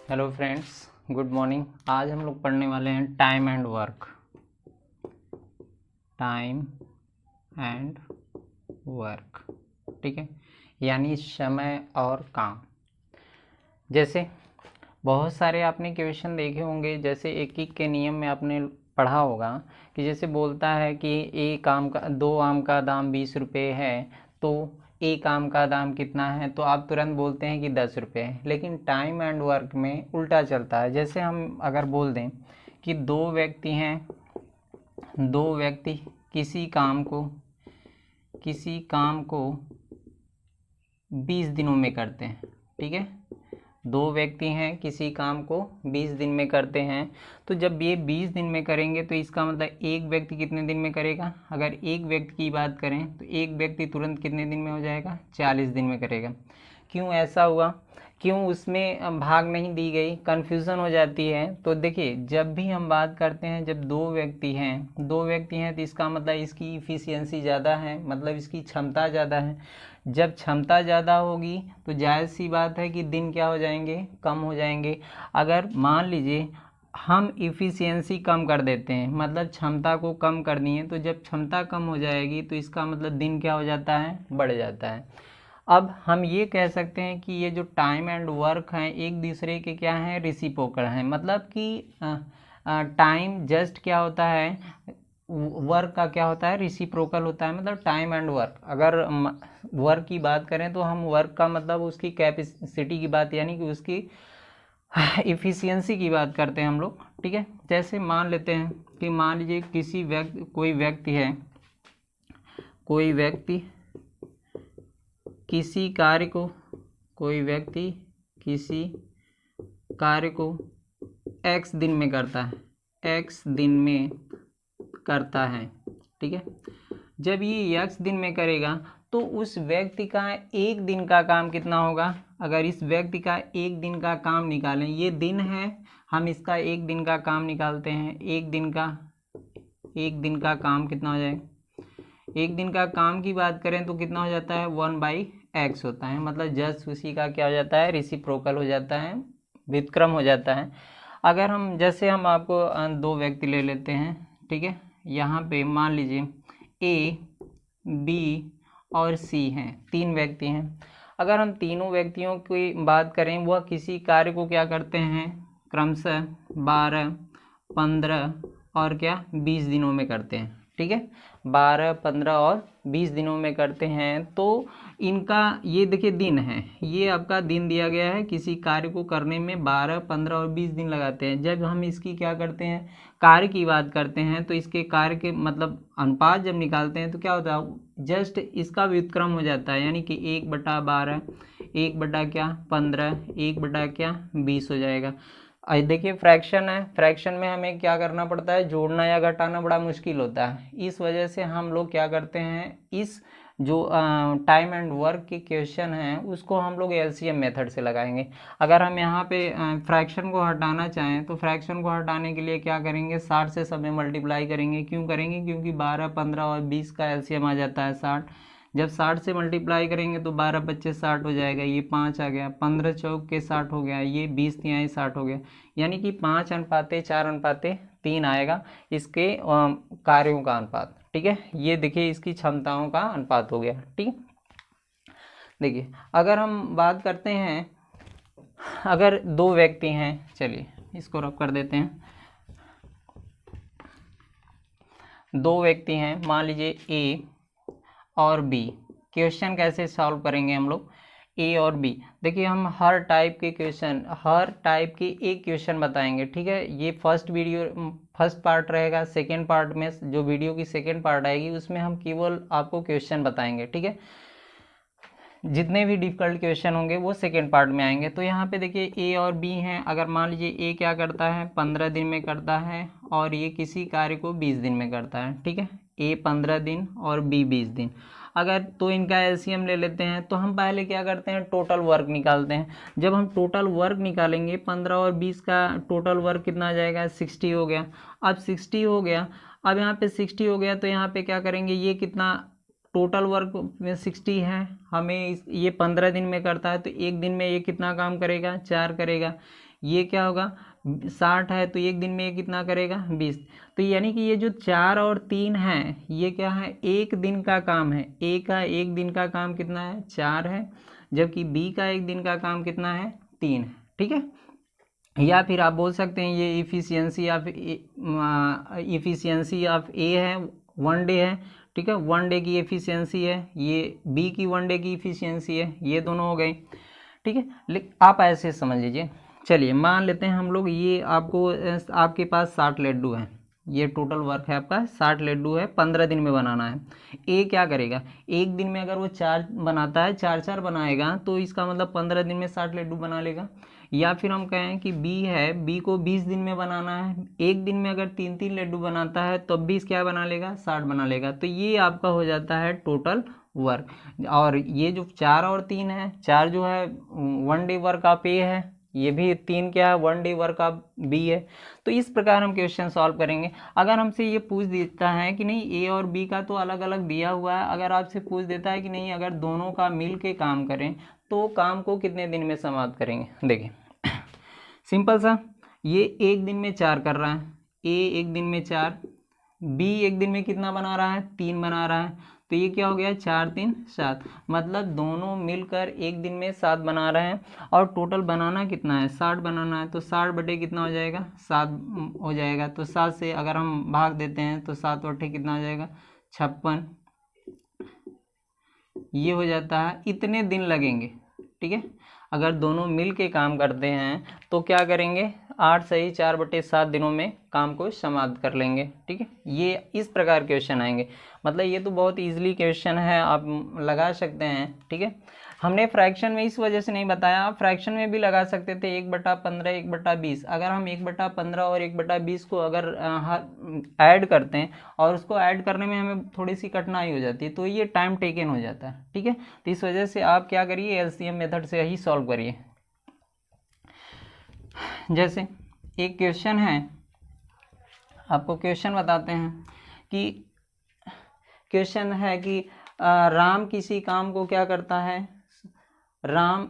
Hello friends, good morning. आज हम लोग पढ़ने वाले हैं time and work. Time and work, ठीक है, यानी समय और काम। जैसे बहुत सारे आपने क्वेश्चन देखे होंगे, जैसे एक के नियम में आपने पढ़ा होगा कि जैसे बोलता है कि एक आम का 2 आम का दाम 20 रुपये है, तो एक आम का दाम कितना है, तो आप तुरंत बोलते हैं कि 10 रुपये है। लेकिन टाइम एंड वर्क में उल्टा चलता है। जैसे हम अगर बोल दें कि दो व्यक्ति हैं, दो व्यक्ति किसी काम को 20 दिनों में करते हैं, ठीक है। दो व्यक्ति हैं, किसी काम को 20 दिन में करते हैं, तो जब ये 20 दिन में करेंगे तो इसका मतलब एक व्यक्ति कितने दिन में करेगा। अगर एक व्यक्ति की बात करें तो एक व्यक्ति तुरंत कितने दिन में हो जाएगा, 40 दिन में करेगा। क्यों ऐसा हुआ, क्यों उसमें भाग नहीं दी गई, कन्फ्यूज़न हो जाती है। तो देखिए, जब भी हम बात करते हैं, जब दो व्यक्ति हैं तो इसका मतलब इसकी इफ़िशियंसी ज़्यादा है, मतलब इसकी क्षमता ज़्यादा है। जब क्षमता ज़्यादा होगी तो जायज़ सी बात है कि दिन क्या हो जाएंगे, कम हो जाएंगे। अगर मान लीजिए हम इफ़िशियंसी कम कर देते हैं, मतलब क्षमता को कम करनी है, तो जब क्षमता कम हो जाएगी तो इसका मतलब दिन क्या हो जाता है, बढ़ जाता है। अब हम ये कह सकते हैं कि ये जो टाइम एंड वर्क हैं एक दूसरे के क्या हैं, रेसिप्रोकल हैं। मतलब कि टाइम जस्ट क्या होता है, वर्क का क्या होता है, रेसिप्रोकल होता है। मतलब टाइम एंड वर्क, अगर वर्क की बात करें तो हम वर्क का मतलब उसकी कैपेसिटी की बात, यानी कि उसकी इफ़िशियंसी की बात करते हैं हम लोग, ठीक है। जैसे मान लेते हैं कि मान लीजिए कोई व्यक्ति किसी कार्य को x दिन में करता है, ठीक है। जब ये x दिन में करेगा तो उस व्यक्ति का एक दिन का काम कितना होगा। अगर इस व्यक्ति का एक दिन का काम निकालें, ये दिन है, हम इसका एक दिन का काम निकालते हैं, एक दिन का काम कितना हो जाएगा। एक दिन का काम की बात करें तो कितना हो जाता है, 1/x होता है। मतलब जस्ट उसी का क्या हो जाता है, रेसिप्रोकल हो जाता है, व्युत्क्रम हो जाता है। अगर हम जैसे हम आपको दो व्यक्ति ले लेते हैं, ठीक है। यहाँ पे मान लीजिए ए, बी और सी हैं, 3 व्यक्ति हैं। अगर हम तीनों व्यक्तियों की बात करें, वह किसी कार्य को क्या करते हैं, क्रमशः 12, 15 और क्या 20 दिनों में करते हैं, ठीक है। 12, 15 और 20 दिनों में करते हैं। तो इनका ये देखिए दिन है, ये आपका दिन दिया गया है, किसी कार्य को करने में 12, 15 और 20 दिन लगाते हैं। जब हम इसकी क्या करते हैं, कार्य की बात करते हैं, तो इसके कार्य के मतलब अनुपात जब निकालते हैं तो क्या होता है, जस्ट इसका व्युत्क्रम हो जाता है, यानी कि 1/12, 1/15, 1/20 हो जाएगा। देखिए फ्रैक्शन है, फ्रैक्शन में हमें क्या करना पड़ता है, जोड़ना या घटाना बड़ा मुश्किल होता है। इस वजह से हम लोग क्या करते हैं, इस जो टाइम एंड वर्क के क्वेश्चन हैं उसको हम लोग एलसीएम मेथड से लगाएंगे। अगर हम यहाँ पे फ्रैक्शन को हटाना चाहें तो फ्रैक्शन को हटाने के लिए क्या करेंगे, 60 से सब में मल्टीप्लाई करेंगे। क्यों करेंगे, क्योंकि 12, 15 और 20 का एलसीएम आ जाता है 60। जब 60 से मल्टीप्लाई करेंगे तो 12 बच्चे 60 हो जाएगा, ये 5 आ गया, 15 चौक के 60 हो गया, ये 20 तिहाई 60 हो गया, यानी कि 5:4:3 आएगा इसके कार्यों का अनुपात, ठीक है। ये देखिए इसकी क्षमताओं का अनुपात हो गया, ठीक। देखिए अगर हम बात करते हैं, अगर दो व्यक्ति हैं, चलिए इसको रब कर देते हैं। दो व्यक्ति हैं, मान लीजिए ए और बी। क्वेश्चन कैसे सॉल्व करेंगे हम लोग, ए और बी। देखिए हम हर टाइप के एक क्वेश्चन बताएंगे, ठीक है। ये फर्स्ट पार्ट रहेगा। सेकेंड पार्ट में जो वीडियो की सेकेंड पार्ट आएगी उसमें हम केवल आपको क्वेश्चन बताएंगे, ठीक है। जितने भी डिफिकल्ट क्वेश्चन होंगे वो सेकेंड पार्ट में आएंगे। तो यहाँ पे देखिए ए और बी हैं। अगर मान लीजिए ए क्या करता है, 15 दिन में करता है, और ये किसी कार्य को 20 दिन में करता है, ठीक है। ए 15 दिन और बी 20 दिन। अगर तो इनका एलसीएम ले लेते हैं, तो हम पहले क्या करते हैं, टोटल वर्क निकालते हैं। जब हम टोटल वर्क निकालेंगे, 15 और 20 का टोटल वर्क कितना आ जाएगा, 60 हो गया। अब 60 हो गया, अब यहाँ पे 60 हो गया तो यहाँ पे क्या करेंगे, ये कितना टोटल वर्क में 60 है, हमें ये 15 दिन में करता है, तो एक दिन में ये कितना काम करेगा, 4 करेगा। ये क्या होगा 60 है, तो एक दिन में ये कितना करेगा 20। तो यानी कि ये जो 4 और 3 है ये क्या है, एक दिन का काम है। ए का एक दिन का काम कितना है 4 है, जबकि बी का एक दिन का काम कितना है 3 है। ठीक है, या फिर आप बोल सकते हैं ये इफ़िशियंसी ऑफ ए है, 1 डे है। ठीक है, 1 डे की एफिशिएंसी है, ये बी की 1 डे की इफ़िशियंसी है, ये दोनों हो गए। ठीक है, आप ऐसे समझ लीजिए। चलिए मान लेते हैं हम लोग ये आपके पास 60 लड्डू हैं, ये टोटल वर्क है आपका 60 लड्डू है, 15 दिन में बनाना है। ए क्या करेगा, एक दिन में अगर वो 4 बनाता है, 4 बनाएगा, तो इसका मतलब 15 दिन में 60 लड्डू बना लेगा। या फिर हम कहें कि बी है, बी को 20 दिन में बनाना है, एक दिन में अगर 3 लड्डू बनाता है तो 20 क्या बना लेगा 60 बना लेगा। तो ये आपका हो जाता है टोटल वर्क। और ये जो 4 और 3 है, 4 जो है 1 डे वर्क ऑफ ए है, ये भी 3 क्या है 1 डे वर्क ऑफ बी है। तो इस प्रकार हम क्वेश्चन सॉल्व करेंगे। अगर हमसे ये पूछ देता है कि नहीं ए और बी का तो अलग अलग दिया हुआ है, अगर आपसे पूछ देता है कि नहीं अगर दोनों का मिल के काम करें तो काम को कितने दिन में समाप्त करेंगे। देखिए सिंपल सा, ये एक दिन में 4 कर रहा है, ए एक दिन में 4, बी एक दिन में कितना बना रहा है 3 बना रहा है, तो ये क्या हो गया 4 3 7, मतलब दोनों मिलकर एक दिन में 7 बना रहे हैं। और टोटल बनाना कितना है 60 बनाना है, तो 60 बटे कितना हो जाएगा 7 हो जाएगा। तो 7 से अगर हम भाग देते हैं तो 7 बटे कितना हो जाएगा 56, ये हो जाता है, इतने दिन लगेंगे। ठीक है, अगर दोनों मिल के काम करते हैं तो क्या करेंगे 8 सही 4/7 दिनों में काम को समाप्त कर लेंगे। ठीक है, ये इस प्रकार क्वेश्चन आएंगे। मतलब ये तो बहुत इजीली क्वेश्चन है, आप लगा सकते हैं। ठीक है, हमने फ्रैक्शन में इस वजह से नहीं बताया, आप फ्रैक्शन में भी लगा सकते थे 1/15 1/20। अगर हम 1/15 और 1/20 को अगर ऐड करते हैं और उसको ऐड करने में हमें थोड़ी सी कठिनाई हो जाती है, तो ये टाइम टेकन हो जाता है। ठीक है, तो इस वजह से आप क्या करिए एलसीएम मेथड से ही सॉल्व करिए। जैसे एक क्वेश्चन है, आपको क्वेश्चन बताते हैं कि क्वेश्चन है कि राम किसी काम को क्या करता है,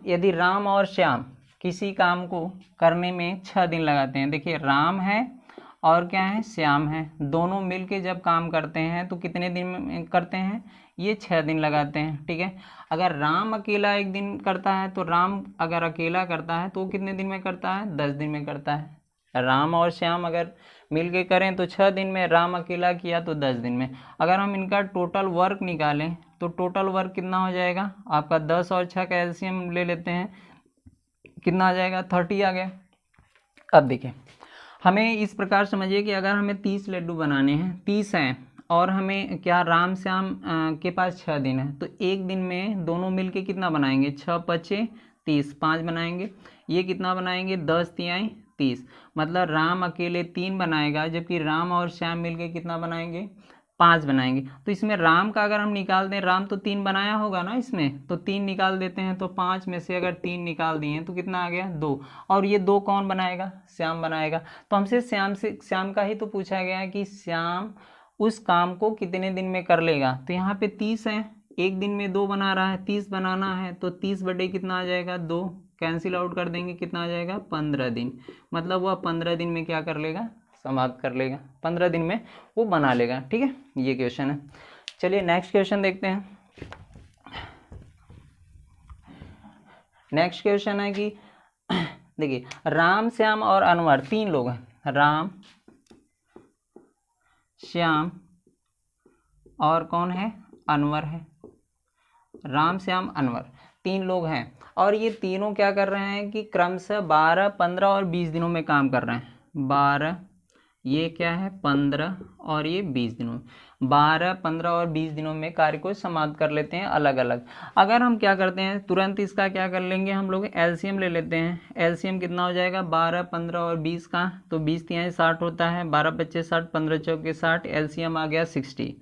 यदि राम और श्याम किसी काम को करने में 6 दिन लगाते हैं। देखिए राम है और क्या है श्याम है, दोनों मिलके जब काम करते हैं तो कितने दिन में करते हैं, ये 6 दिन लगाते हैं। ठीक है, अगर राम अकेला एक दिन करता है तो राम अगर अकेला करता है तो वो कितने दिन में करता है 10 दिन में करता है। राम और श्याम अगर मिल के करें तो 6 दिन में, राम अकेला किया तो 10 दिन में। अगर हम इनका टोटल वर्क निकालें तो टोटल वर्क कितना हो जाएगा आपका 10 और 6 का एलसीएम ले लेते हैं, कितना आ जाएगा 30 आ गया। अब देखिए हमें इस प्रकार समझिए कि अगर हमें 30 लड्डू बनाने हैं, 30 हैं, और हमें क्या राम श्याम के पास 6 दिन है, तो एक दिन में दोनों मिलके कितना बनाएंगे 6 5 30, 5 बनाएंगे। ये कितना बनाएंगे 10 3 30, मतलब राम अकेले 3 बनाएगा, जबकि राम और श्याम मिलके कितना बनाएंगे 5 बनाएंगे। तो इसमें राम का अगर हम निकाल दें, राम तो 3 बनाया होगा ना इसमें, तो 3 निकाल देते हैं, तो 5 में से अगर 3 निकाल दिए तो कितना आ गया 2, और ये 2 कौन बनाएगा श्याम बनाएगा। तो हमसे श्याम का ही तो पूछा गया है कि श्याम उस काम को कितने दिन में कर लेगा। तो यहाँ पे 30 है, एक दिन में 2 बना रहा है, 30 बनाना है, तो 30 बटे कितना आ जाएगा 2, कैंसिल आउट कर देंगे, कितना आ जाएगा 15 दिन। मतलब वह 15 दिन में क्या कर लेगा समाप्त कर लेगा, 15 दिन में वो बना लेगा। ठीक है, ये क्वेश्चन है। चलिए नेक्स्ट क्वेश्चन देखते हैं। नेक्स्ट क्वेश्चन है कि देखिए राम श्याम और अनवर 3 लोग हैं, राम श्याम और कौन है अनवर है, राम श्याम अनवर 3 लोग हैं, और ये तीनों क्या कर रहे हैं कि क्रमशः 12 15 और 20 दिनों में काम कर रहे हैं। 12 ये क्या है 15 और ये 20 दिनों, 12 15 और 20 दिनों में कार्य को समाप्त कर लेते हैं अलग अलग। अगर हम क्या करते हैं तुरंत इसका क्या कर लेंगे, हम लोग एलसीएम ले लेते हैं। एलसीएम कितना हो जाएगा 12 15 और 20 का, तो 20 3 60 होता है, 12 25 60, 15 चौके 60, एलसीएम आ गया 60।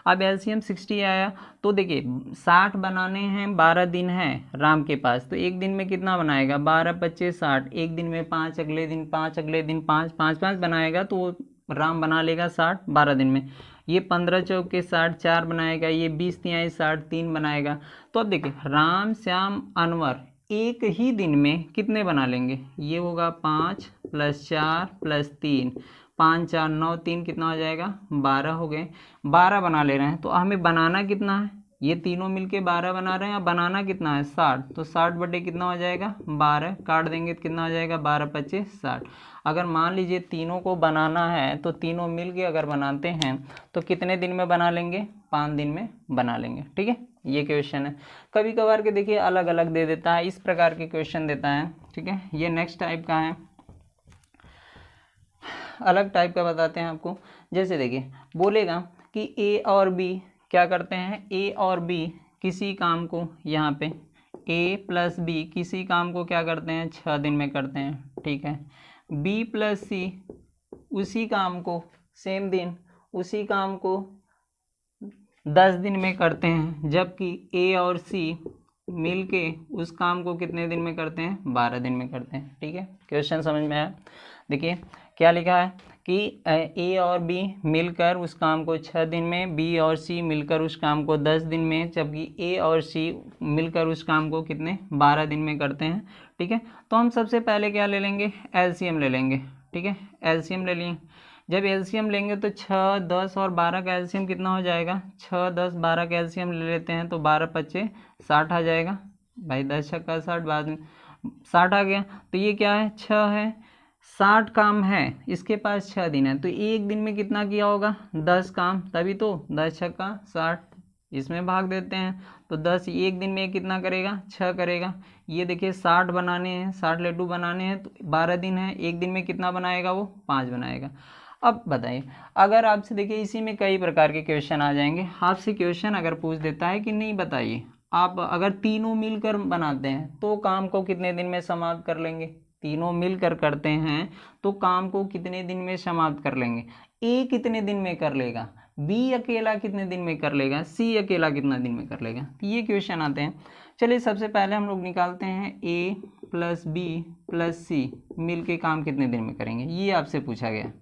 अब एलसीएम 60 आया, तो देखिए 60 बनाने हैं, 12 दिन है राम के पास, तो एक दिन में कितना बनाएगा 12 25 60, एक दिन में 5, अगले दिन 5, अगले दिन 5, 5 5 बनाएगा, तो राम बना लेगा 60 12 दिन में। ये 15 चौके 60 4 बनाएगा, ये 20 3 60 3 बनाएगा। तो अब देखिए राम श्याम अनवर एक ही दिन में कितने बना लेंगे, ये होगा 5 + 4 + 3, 5 4 9 3 कितना हो जाएगा 12 हो गए। 12 बना ले रहे हैं तो हमें बनाना कितना है, ये तीनों मिलके 12 बना रहे हैं, अब बनाना कितना है 60, तो 60 बटे कितना हो जाएगा 12, काट देंगे तो कितना हो जाएगा 12 × 25 = 60। अगर मान लीजिए तीनों को बनाना है तो तीनों मिलके अगर बनाते हैं तो कितने दिन में बना लेंगे, 5 दिन में बना लेंगे। ठीक है, ये क्वेश्चन है। कभी कभार के देखिए अलग अलग दे देता है, इस प्रकार के क्वेश्चन देता है। ठीक है, ये नेक्स्ट टाइप का है, अलग टाइप का बताते हैं आपको। जैसे देखिए बोलेगा कि ए और बी क्या करते हैं, ए और बी किसी काम को, यहाँ पे ए + बी किसी काम को क्या करते हैं 6 दिन में करते हैं। ठीक है, बी + सी उसी काम को सेम दिन उसी काम को 10 दिन में करते हैं, जबकि ए और सी मिलके उस काम को कितने दिन में करते हैं 12 दिन में करते हैं। ठीक है, क्वेश्चन समझ में आया। देखिए क्या लिखा है कि ए और बी मिलकर उस काम को 6 दिन में, बी और सी मिलकर उस काम को 10 दिन में, जबकि ए और सी मिलकर उस काम को कितने 12 दिन में करते हैं। ठीक है, तो हम सबसे पहले क्या ले लेंगे, एलसीएम ले लेंगे। ठीक है, एलसीएम ले लिए। जब एलसीएम लेंगे तो 6 10 और 12 का एलसीएम कितना हो जाएगा, 6 10 12 का एलसीएम ले लेते हैं तो 12 × 25 = 60 आ जाएगा भाई, 10 × 6 = 60, बाद में 60 आ गया। तो ये क्या है 6 है, 60 काम है, इसके पास 6 दिन है, तो एक दिन में कितना किया होगा 10 काम, तभी तो 10 × 6 = 60, इसमें भाग देते हैं तो 10 एक दिन में कितना करेगा 6 करेगा। ये देखिए 60 बनाने हैं, 60 लड्डू बनाने हैं तो 12 दिन है, एक दिन में कितना बनाएगा वो 5 बनाएगा। अब बताइए, अगर आपसे देखिए इसी में कई प्रकार के क्वेश्चन आ जाएंगे, आपसे क्वेश्चन अगर पूछ देता है कि नहीं बताइए आप अगर तीनों मिलकर बनाते हैं तो काम को कितने दिन में समाप्त कर लेंगे, तीनों मिलकर करते हैं तो काम को कितने दिन में समाप्त कर लेंगे, ए कितने दिन में कर लेगा, बी अकेला कितने दिन में कर लेगा, सी अकेला कितना दिन में कर लेगा, ये क्वेश्चन आते हैं। चलिए सबसे पहले हम लोग निकालते हैं ए + बी + सी मिलके काम कितने दिन में करेंगे, ये आपसे पूछा गया।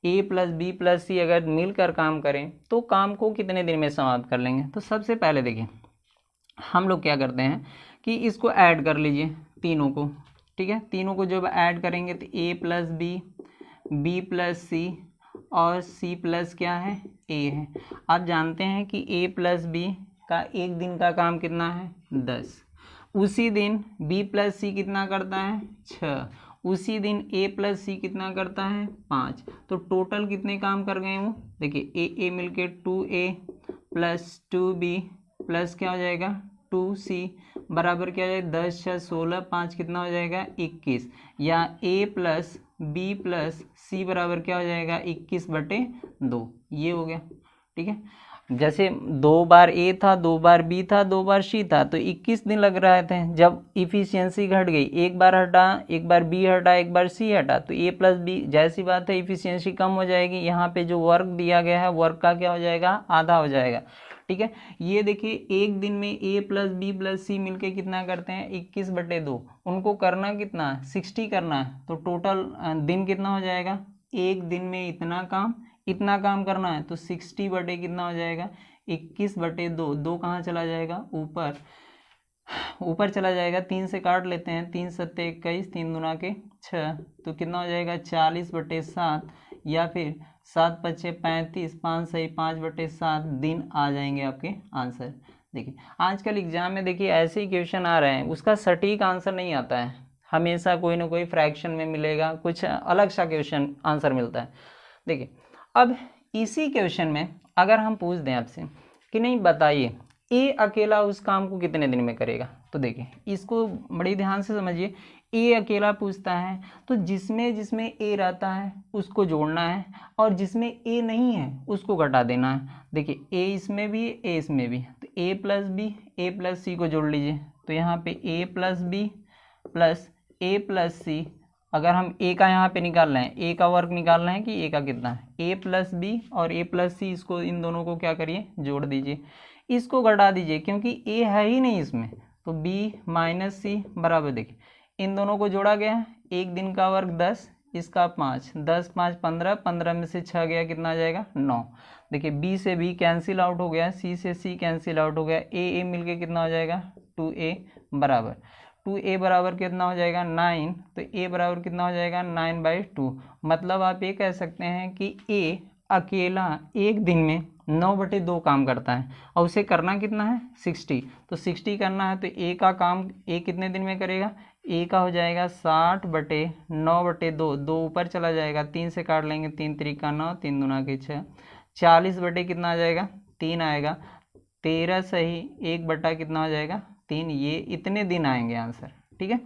ए + बी + सी अगर मिलकर काम करें तो काम को कितने दिन में समाप्त कर लेंगे। तो सबसे पहले देखिए हम लोग क्या करते हैं कि इसको ऐड कर लीजिए तीनों को। ठीक है, तीनों को जब ऐड करेंगे तो ए + बी, बी + सी और सी प्लस क्या है ए है। आप जानते हैं कि ए + बी का एक दिन का काम कितना है 10, उसी दिन बी + सी कितना करता है 6, उसी दिन ए + सी कितना करता है 5, तो टोटल कितने काम कर गए वो, देखिए ए मिलके 2a + 2b प्लस क्या हो जाएगा 2c बराबर क्या हो जाएगा 10 6 16 5 कितना हो जाएगा 21, या a + b + c बराबर क्या हो जाएगा 21/2, ये हो गया। ठीक है, जैसे 2 बार ए था, 2 बार बी था, 2 बार सी था, तो 21 दिन लग रहे थे। जब इफिशियंसी घट गई, एक बार हटा, एक बार बी हटा, एक बार सी हटा, तो ए + बी जैसी बात है इफिशियंसी कम हो जाएगी। यहाँ पे जो वर्क दिया गया है वर्क का क्या हो जाएगा आधा हो जाएगा। ठीक है, ये देखिए एक दिन में ए + बी + सी मिलके कितना करते हैं 21/2, उनको करना कितना 60 करना है, तो टोटल दिन कितना हो जाएगा, एक दिन में इतना काम करना है, तो 60 बटे कितना हो जाएगा 21/2, 2 कहाँ चला जाएगा ऊपर चला जाएगा, 3 से काट लेते हैं, 3 7 21, 3 दूना के 6, तो कितना हो जाएगा 40/7, या फिर 7 5 35, 5 सही 5/7 दिन आ जाएंगे आपके आंसर। देखिए आजकल एग्जाम में देखिए ऐसे ही क्वेश्चन आ रहे हैं, उसका सटीक आंसर नहीं आता है, हमेशा कोई ना कोई फ्रैक्शन में मिलेगा, कुछ अलग सा क्वेश्चन आंसर मिलता है। देखिए अब इसी क्वेश्चन में अगर हम पूछ दें आपसे कि नहीं बताइए ए अकेला उस काम को कितने दिन में करेगा, तो देखिए इसको बड़ी ध्यान से समझिए। ए अकेला पूछता है तो जिसमें ए रहता है उसको जोड़ना है, और जिसमें ए नहीं है उसको घटा देना है। देखिए ए इसमें भी ए इसमें भी, तो ए + बी ए + सी को जोड़ लीजिए, तो यहाँ पे ए + बी + ए + सी, अगर हम ए का यहाँ पे निकालना है, ए का वर्क निकालना है कि ए का कितना है, ए + बी और ए + सी, इसको इन दोनों को क्या करिए जोड़ दीजिए, इसको घटा दीजिए क्योंकि ए है ही नहीं इसमें, तो b - c बराबर, देखिए इन दोनों को जोड़ा गया, एक दिन का वर्क 10, इसका 5, 10 5 15, 15 में से 6 गया कितना आ जाएगा 9। देखिए b से b कैंसिल आउट हो गया, c से c कैंसिल आउट हो गया, a मिलके कितना हो जाएगा 2a बराबर 2a बराबर कितना हो जाएगा 9, तो a बराबर कितना हो जाएगा 9/2। मतलब आप ये कह सकते हैं कि a अकेला एक दिन में 9/2 काम करता है और उसे करना कितना है 60, तो 60 करना है तो a का काम a कितने दिन में करेगा, a का हो जाएगा 60/9/2, 2 ऊपर चला जाएगा, 3 से काट लेंगे, 3 त्रिका 9, 3 दूना के 6, 40 कितना आ जाएगा 3 आएगा, 13 सही 1 कितना हो जाएगा 3, ये इतने दिन आएंगे आंसर। ठीक है,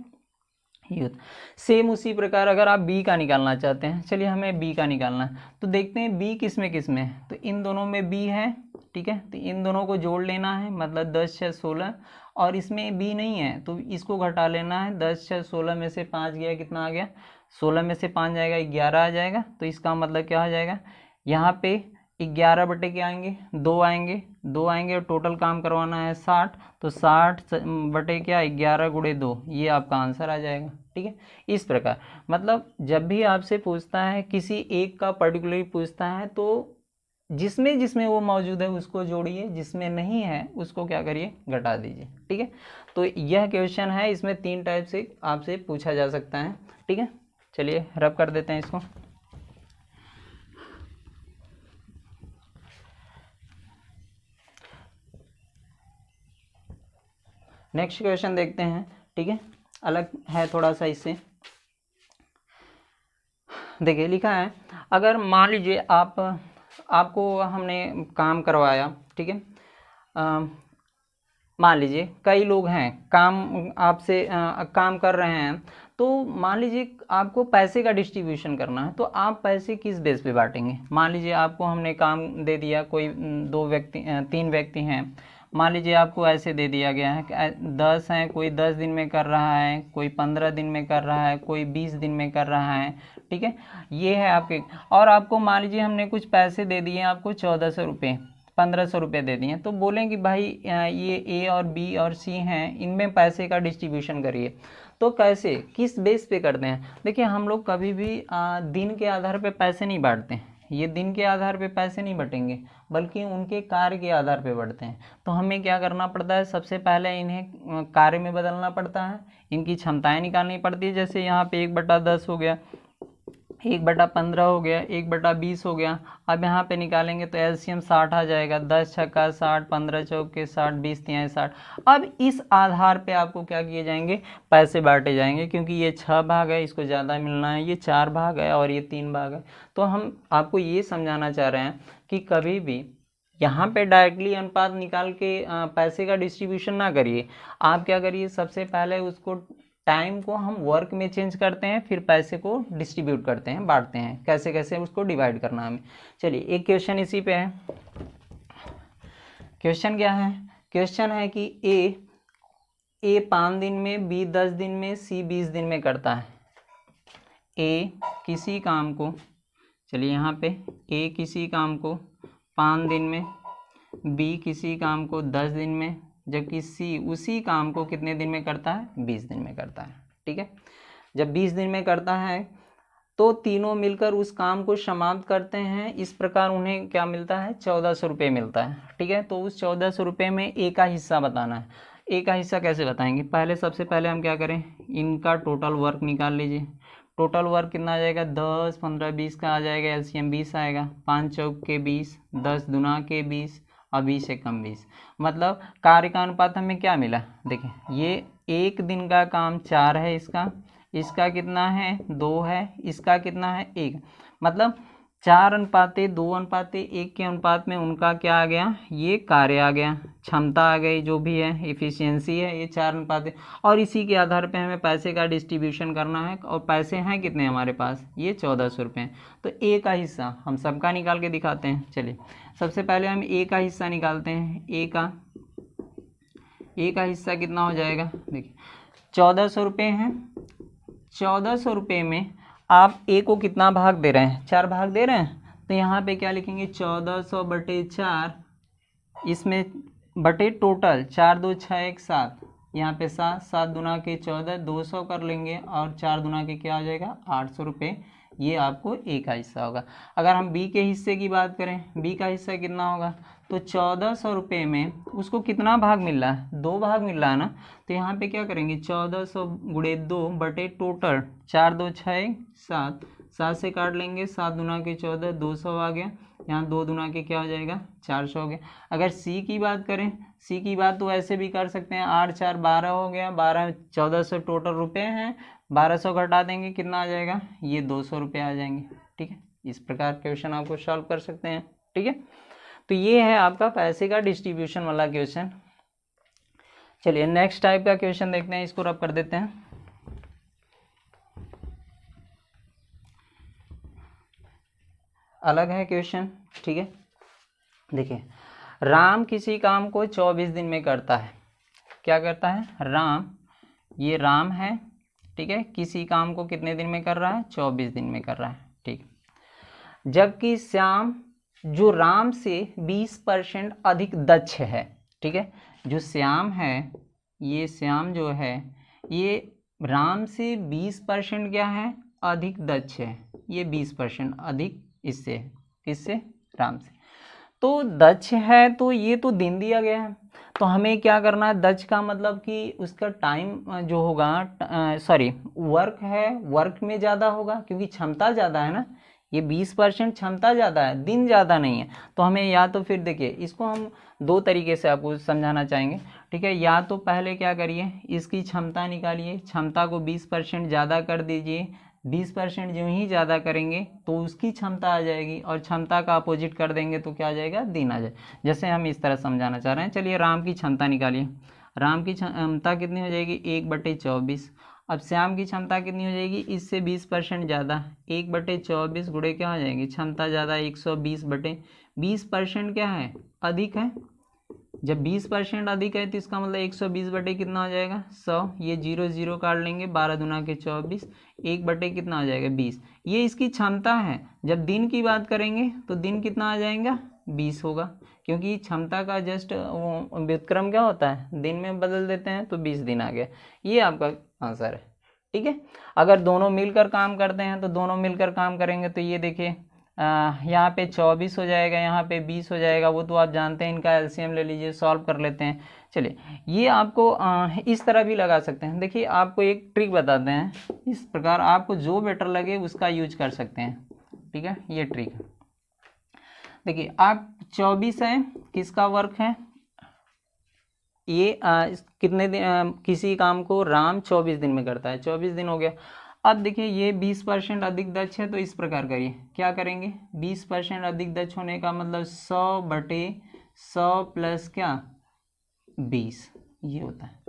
ये सेम उसी प्रकार अगर आप बी का निकालना चाहते हैं, चलिए हमें बी का निकालना है, तो देखते हैं बी किस में किस में है, तो इन दोनों में बी है। ठीक है, तो इन दोनों को जोड़ लेना है, मतलब 10 6 16, और इसमें बी नहीं है तो इसको घटा लेना है, 10 6 16 में से 5 गया, कितना आ गया 16 में से 5 जाएगा 11 आ जाएगा, तो इसका मतलब क्या हो जाएगा, यहाँ पे 11 क्या आएंगे 2 आएंगे, 2 आएंगे और टोटल काम करवाना है 60, तो 60 क्या 11 × 2, ये आपका आंसर आ जाएगा। ठीक है, इस प्रकार मतलब जब भी आपसे पूछता है किसी एक का पर्टिकुलरली पूछता है तो जिसमें जिसमें वो मौजूद है उसको जोड़िए, जिसमें नहीं है उसको क्या करिए घटा दीजिए। ठीक है, तो यह क्वेश्चन है, इसमें 3 टाइप से आपसे पूछा जा सकता है। ठीक है, चलिए रब कर देते हैं इसको। नेक्स्ट क्वेश्चन देखते हैं। ठीक है, अलग है थोड़ा सा इससे। देखिए लिखा है, अगर मान लीजिए आपको हमने काम करवाया। ठीक है, मान लीजिए कई लोग हैं, काम आपसे काम कर रहे हैं, तो मान लीजिए आपको पैसे का डिस्ट्रीब्यूशन करना है, तो आप पैसे किस बेस पे बांटेंगे। मान लीजिए आपको हमने काम दे दिया, कोई 3 व्यक्ति हैं, मान लीजिए आपको ऐसे दे दिया गया है कि 10 हैं, कोई 10 दिन में कर रहा है, कोई 15 दिन में कर रहा है, कोई 20 दिन में कर रहा है। ठीक है, ये है आपके, और आपको मान लीजिए हमने कुछ पैसे दे दिए आपको 1400 रुपये, 1500 रुपये दे दिए, तो बोलें कि भाई ये ए और बी और सी हैं, इनमें पैसे का डिस्ट्रीब्यूशन करिए। तो कैसे, किस बेस पे करते हैं। देखिए हम लोग कभी भी दिन के आधार पे पैसे नहीं बांटते हैं, ये दिन के आधार पे पैसे नहीं बटेंगे, बल्कि उनके कार्य के आधार पे बढ़ते हैं। तो हमें क्या करना पड़ता है, सबसे पहले इन्हें कार्य में बदलना पड़ता है, इनकी क्षमताएं निकालनी पड़ती है। जैसे यहाँ पे 1/10 हो गया, 1/15 हो गया, 1/20 हो गया। अब यहाँ पे निकालेंगे तो एलसीएम 60 आ जाएगा, 10 छक्का 60, 15 चौके 60, 20 तिहाई 60। अब इस आधार पे आपको क्या किए जाएंगे, पैसे बांटे जाएंगे, क्योंकि ये 6 भाग है, इसको ज़्यादा मिलना है, ये 4 भाग है और ये 3 भाग है। तो हम आपको ये समझाना चाह रहे हैं कि कभी भी यहाँ पे डायरेक्टली अनुपात निकाल के पैसे का डिस्ट्रीब्यूशन ना करिए। आप क्या करिए, सबसे पहले उसको टाइम को हम वर्क में चेंज करते हैं, फिर पैसे को डिस्ट्रीब्यूट करते हैं, बांटते हैं, कैसे कैसे उसको डिवाइड करना हमें। चलिए एक क्वेश्चन इसी पे है। क्वेश्चन क्या है, क्वेश्चन है कि ए 5 दिन में, बी 10 दिन में, सी 20 दिन में करता है। ए किसी काम को, चलिए यहाँ पे ए किसी काम को 5 दिन में, बी किसी काम को 10 दिन में, जबकि सी उसी काम को कितने दिन में करता है, 20 दिन में करता है। ठीक है, जब 20 दिन में करता है तो तीनों मिलकर उस काम को समाप्त करते हैं। इस प्रकार उन्हें क्या मिलता है, 1400 रुपये मिलता है। ठीक है, तो उस 1400 रुपये में ए का हिस्सा बताना है। ए का हिस्सा कैसे बताएंगे, पहले सबसे पहले हम क्या करें, इनका टोटल वर्क निकाल लीजिए। टोटल वर्क कितना आ जाएगा, 10 15 20 का आ जाएगा, एलसीएम 20 आएगा, 5 चौक के 20, 10 दूना के 20 और 20 से कम 20। मतलब कार्य का अनुपात हमें क्या मिला, देखिए ये एक दिन का काम 4 है, इसका कितना है 2 है, इसका कितना है 1। मतलब 4:2:1 के अनुपात में उनका क्या आ गया, ये कार्य आ गया, क्षमता आ गई, जो भी है इफिशियंसी है, ये 4:1। और इसी के आधार पे हमें पैसे का डिस्ट्रीब्यूशन करना है, और पैसे हैं कितने हमारे पास, ये 1400 रुपये। तो ए का हिस्सा हम सबका निकाल के दिखाते हैं। चलिए सबसे पहले हम ए का हिस्सा निकालते हैं। ए का हिस्सा कितना हो जाएगा, देखिए 1400 रुपये हैं। 1400 रुपये में आप ए को कितना भाग दे रहे हैं, 4 भाग दे रहे हैं, तो यहाँ पे क्या लिखेंगे 1400/4, इसमें बटे टोटल 4 2 6 1 7, यहाँ पे 7 7 दूना के 14, 200 कर लेंगे, और 4 दूना के क्या हो जाएगा 800 रुपये ये आपको ए का हिस्सा होगा। अगर हम बी के हिस्से की बात करें, बी का हिस्सा कितना होगा, तो 1400 रुपये में उसको कितना भाग मिल रहा है, 2 भाग मिल रहा है ना। तो यहाँ पे क्या करेंगे, 1400 गुणे 2 बटे टोटल 4 2 6 7, 7 से काट लेंगे, 7 दूना के 14, 200 आ गया। यहाँ 2 दूना के क्या हो जाएगा, 400 हो गया। अगर सी की बात करें, सी की बात तो ऐसे भी कर सकते हैं, 8 4 12 हो गया, 12 1400 टोटल रुपये हैं, 1200 घटा देंगे, कितना आ जाएगा, ये 200 रुपये आ जाएंगे। ठीक है, इस प्रकार क्वेश्चन आपको सॉल्व कर सकते हैं। ठीक है, तो ये है आपका पैसे का डिस्ट्रीब्यूशन वाला क्वेश्चन। चलिए नेक्स्ट टाइप का क्वेश्चन देखते हैं, इसको रब कर देते हैं। अलग है क्वेश्चन। ठीक है, देखिए, राम किसी काम को 24 दिन में करता है। क्या करता है, राम, ये राम है, ठीक है, किसी काम को कितने दिन में कर रहा है, 24 दिन में कर रहा है। ठीक, जबकि श्याम जो राम से 20% अधिक दक्ष है। ठीक है, जो श्याम है, ये श्याम जो है, ये राम से 20% क्या है, अधिक दक्ष है। ये 20% अधिक इससे, किससे, राम से। तो दक्ष है, तो ये तो दिन दिया गया है, तो हमें क्या करना है, दक्ष का मतलब कि उसका टाइम जो होगा, सॉरी वर्क है, वर्क में ज़्यादा होगा क्योंकि क्षमता ज़्यादा है ना, ये 20% क्षमता ज़्यादा है, दिन ज़्यादा नहीं है। तो हमें या तो फिर देखिए, इसको हम 2 तरीके से आपको समझाना चाहेंगे। ठीक है, या तो पहले क्या करिए, इसकी क्षमता निकालिए, क्षमता को 20% ज़्यादा कर दीजिए, 20% जो ही ज़्यादा करेंगे तो उसकी क्षमता आ जाएगी, और क्षमता का अपोजिट कर देंगे तो क्या आ जाएगा, दिन आ जाए। जैसे हम इस तरह समझाना चाह रहे हैं। चलिए राम की क्षमता निकालिए, राम की क्षमता कितनी हो जाएगी, 1/24। अब श्याम की क्षमता कितनी हो जाएगी, इससे 20% ज़्यादा, 1/24 गुणे क्या हो जाएगी, क्षमता ज़्यादा 120/20% क्या है, अधिक है। जब 20% अधिक है तो इसका मतलब 120 बटे कितना हो जाएगा, 100। ये 0 0 काट लेंगे, 12 दूना के 24, 1 बटे कितना हो जाएगा, 20। ये इसकी क्षमता है। जब दिन की बात करेंगे तो दिन कितना आ जाएगा, 20 होगा, क्योंकि क्षमता का जस्ट वो व्युत्क्रम क्या होता है, दिन में बदल देते हैं, तो 20 दिन आ गया। ये आपका आंसर है। ठीक है, अगर दोनों मिलकर काम करते हैं तो दोनों मिलकर काम करेंगे तो ये देखिए, यहाँ पे 24 हो जाएगा, यहाँ पे 20 हो जाएगा, वो तो आप जानते हैं। इनका एलसीएम ले लीजिए, सॉल्व कर लेते हैं। चलिए, ये आपको इस तरह भी लगा सकते हैं। देखिए, आपको एक ट्रिक बताते हैं, इस प्रकार आपको जो बेटर लगे उसका यूज कर सकते हैं। ठीक है, ये ट्रिक है। देखिए, आप 24 है, किसका वर्क है, ये कितने दिन, किसी काम को राम 24 दिन में करता है, 24 दिन हो गया। अब देखिए, ये 20% अधिक दक्ष है, तो इस प्रकार करिए, क्या करेंगे, 20% अधिक दक्ष होने का मतलब 100/100 प्लस क्या, 20, ये होता है।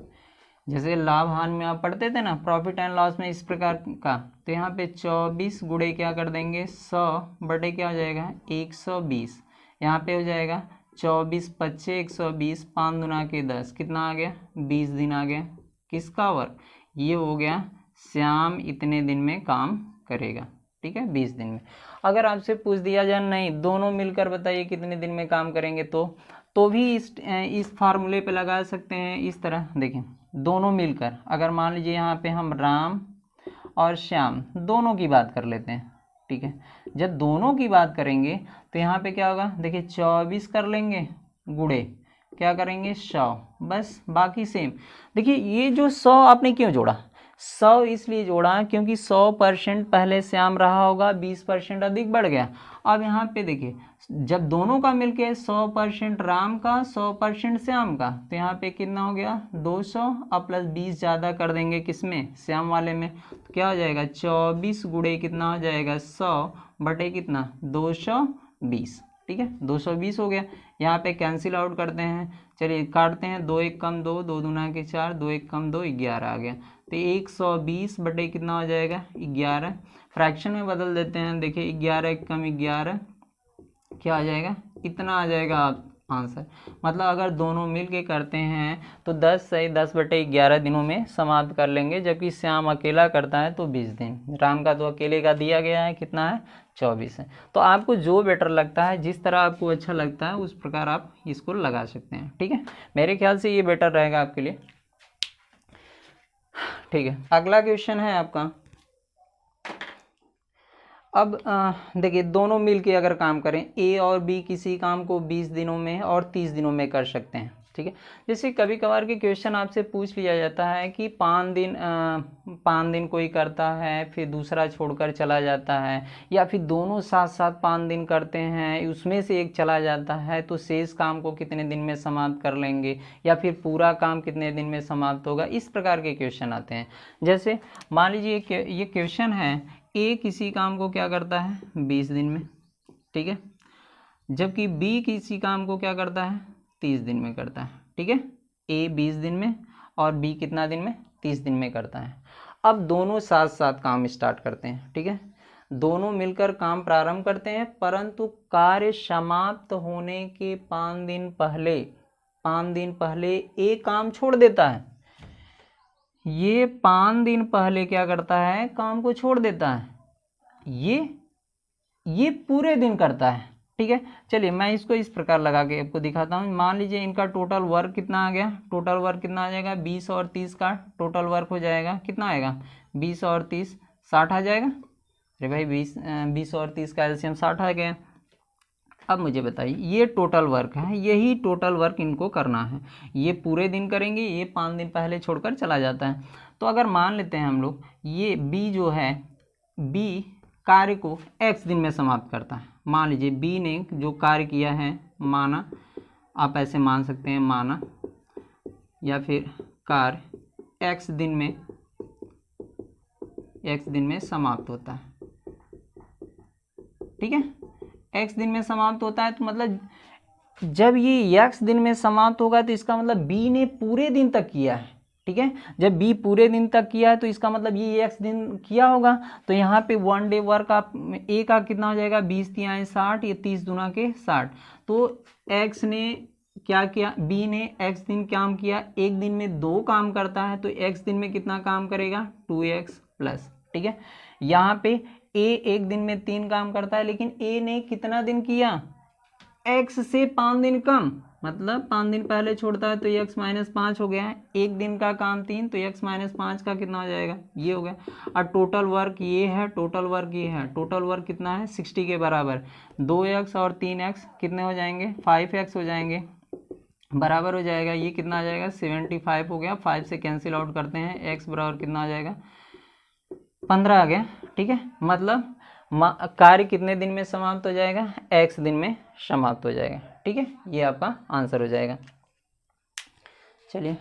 जैसे लाभ हानि में आप पढ़ते थे ना, प्रॉफिट एंड लॉस में, इस प्रकार का। तो यहाँ पे 24 गुणे क्या कर देंगे, 100 बटे क्या हो जाएगा, 120। यहाँ पे हो जाएगा 24 25 120, 5 दूना के 10, कितना आ गया, 20 दिन आ गया। किसका वर्क, ये हो गया, श्याम इतने दिन में काम करेगा। ठीक है, 20 दिन में। अगर आपसे पूछ दिया जाए नहीं, दोनों मिलकर बताइए कितने दिन में काम करेंगे, तो भी इस फार्मूले पे लगा सकते हैं। इस तरह देखें, दोनों मिलकर, अगर मान लीजिए यहाँ पे हम राम और श्याम दोनों की बात कर लेते हैं। ठीक है, जब दोनों की बात करेंगे तो यहाँ पे क्या होगा, देखिए 24 कर लेंगे, गुणे क्या करेंगे, 100, बस, बाकी सेम। देखिए, ये जो 100 आपने क्यों जोड़ा, 100 इसलिए जोड़ा क्योंकि 100% पहले श्याम रहा होगा, 20% अधिक बढ़ गया। अब यहाँ पे देखिए, जब दोनों का मिलके 100% राम का, 100% श्याम का, तो यहाँ पे कितना हो गया, 200। अब प्लस 20 ज़्यादा कर देंगे, किसमें, श्याम वाले में, तो क्या हो जाएगा, 24 गुणे कितना हो जाएगा, 100 बटे कितना, 220। ठीक है, 220 हो गया। यहाँ पे कैंसिल आउट करते हैं, चलिए काटते हैं, 2 1 कम 2, 2 दूना के 4, 2 1 कम 2, 11 आ गया। तो 120 बटे कितना हो जाएगा, 11। फ्रैक्शन में बदल देते हैं, देखिए 11 1 कम 11, क्या आ जाएगा, इतना आ जाएगा आंसर। मतलब अगर दोनों मिल के करते हैं तो 10 से 10/11 दिनों में समाप्त कर लेंगे, जबकि श्याम अकेला करता है तो 20 दिन। राम का तो अकेले का दिया गया है, कितना है, 24 है। तो आपको जो बेटर लगता है, जिस तरह आपको अच्छा लगता है, उस प्रकार आप इसको लगा सकते हैं। ठीक है, मेरे ख्याल से ये बेटर रहेगा आपके लिए। ठीक है, अगला क्वेश्चन है आपका, अब देखिए दोनों मिल के अगर काम करें, ए और बी किसी काम को 20 दिनों में और 30 दिनों में कर सकते हैं, ठीक है। जैसे कभी कभार के क्वेश्चन आपसे पूछ लिया जाता है कि 5 दिन कोई करता है फिर दूसरा छोड़कर चला जाता है, या फिर दोनों साथ साथ 5 दिन करते हैं उसमें से एक चला जाता है, तो शेष काम को कितने दिन में समाप्त कर लेंगे, या फिर पूरा काम कितने दिन में समाप्त होगा। इस प्रकार के क्वेश्चन आते हैं। जैसे मान लीजिए ये क्वेश्चन है, ए किसी काम को क्या करता है 20 दिन में, ठीक है, जबकि बी किसी काम को क्या करता है 30 दिन में करता है, ठीक है। ए 20 दिन में और बी कितना दिन में 30 दिन में करता है। अब दोनों साथ साथ काम स्टार्ट करते हैं, ठीक है, दोनों मिलकर काम प्रारंभ करते हैं, परंतु कार्य समाप्त होने के 5 दिन पहले एक काम छोड़ देता है। ये 5 दिन पहले क्या करता है, काम को छोड़ देता है, ये पूरे दिन करता है, ठीक है। चलिए मैं इसको इस प्रकार लगा के आपको दिखाता हूँ। मान लीजिए इनका टोटल वर्क कितना आ गया, टोटल वर्क कितना आ जाएगा, 20 और 30 का टोटल वर्क हो जाएगा, कितना आएगा 20 और 30 60 आ जाएगा। अरे भाई 20 और 30 का एलसीएम 60 आ गया। अब मुझे बताइए ये टोटल वर्क है, यही टोटल वर्क इनको करना है, ये पूरे दिन करेंगे, ये 5 दिन पहले छोड़कर चला जाता है। तो अगर मान लेते हैं हम लोग ये बी जो है, बी कार्य को x दिन में समाप्त करता है। मान लीजिए बी ने जो कार्य किया है, माना, आप ऐसे मान सकते हैं माना, या फिर कार्य x दिन में समाप्त होता है, ठीक है, x दिन में समाप्त होता है। तो मतलब जब ये x दिन में समाप्त होगा तो इसका मतलब b ने पूरे दिन तक किया है, ठीक है। जब b पूरे दिन तक किया है तो इसका मतलब ये x दिन किया होगा। तो यहाँ पे 1 डे वर्क आप a का कितना हो जाएगा, 20 तिहाई 60, ये 30 दूना के 60। तो x ने क्या किया, b ने x दिन काम किया, एक दिन में 2 काम करता है, तो x दिन में कितना काम करेगा 2x प्लस, ठीक है। यहाँ पे a एक दिन में 3 काम करता है, लेकिन a ने कितना दिन किया, x से 5 दिन कम, मतलब 5 दिन पहले छोड़ता है तो x माइनस 5 हो गया है। एक दिन का काम 3, तो x माइनस 5 का कितना हो जाएगा, ये हो गया। और टोटल वर्क ये है, टोटल वर्क ये है, टोटल वर्क कितना है 60 के बराबर। 2x और 3x कितने हो जाएंगे, 5x हो जाएंगे, बराबर हो जाएगा, ये कितना आ जाएगा 75 हो गया। 5 से कैंसिल आउट करते हैं, x बराबर कितना आ जाएगा 15 आ गया, ठीक है। मतलब कार्य कितने दिन में समाप्त हो जाएगा, x दिन में समाप्त हो जाएगा, ठीक है। ये आपका आंसर हो जाएगा। चलिए